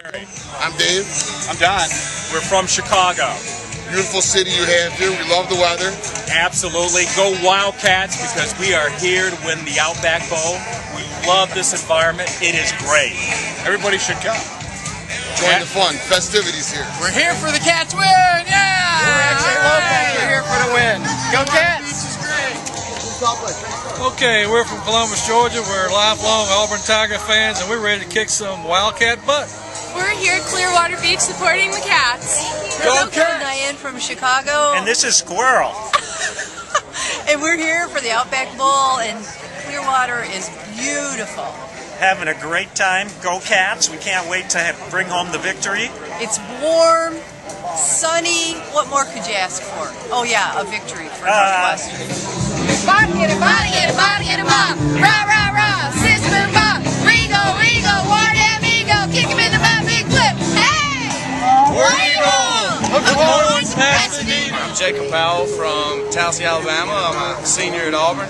Gary. I'm Dave. I'm Don. We're from Chicago. Beautiful city you have here. We love the weather. Absolutely. Go Wildcats, because we are here to win the Outback Bowl. We love this environment. It is great. Everybody should come. Join the fun. Festivities here. We're here for the Cats win! Yeah! We're actually local. We're here for the win. Go Cats! Okay, we're from Columbus, Georgia. We're lifelong Auburn Tiger fans, and we're ready to kick some Wildcat butt. We're here at Clearwater Beach supporting the Cats. Go Cats! Diane from Chicago. And this is Squirrel. And we're here for the Outback Bowl, and Clearwater is beautiful. Having a great time. Go Cats. We can't wait to bring home the victory. It's warm, sunny. What more could you ask for? Oh yeah, a victory for Northwestern. Body get it, body get it, body get it, bop. Rah, rah, rah, system bop. Rigo, Rigo, war damn ego. Kick him in the butt, big flip. Hey! War Eagle! I'm Jacob Powell from Tallahassee, Alabama. I'm a senior at Auburn.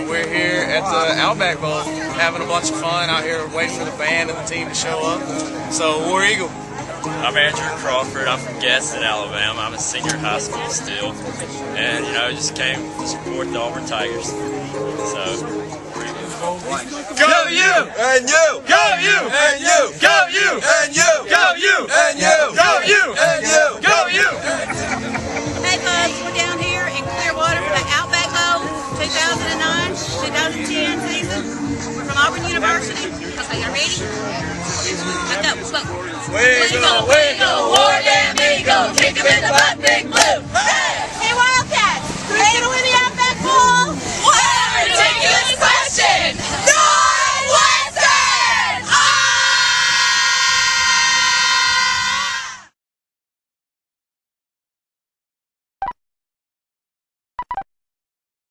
We're here at the Outback Bowl having a bunch of fun out here waiting for the band and the team to show up. So, War Eagle. I'm Andrew Crawford. I'm from Gadsden, Alabama. I'm a senior in high school still. And, just came to support the Auburn Tigers. So, Go you! And you! Go you! And you! Go you! And you! Go you! And you! Go you! And you! Go you! Hey folks, we're down here in Clearwater for the Outback Bowl 2009-2010 season. We're from Auburn University. Okay, y'all ready? Let's go. Wiggle, Wiggle, war damn ego. Kick him in the butt, big blue.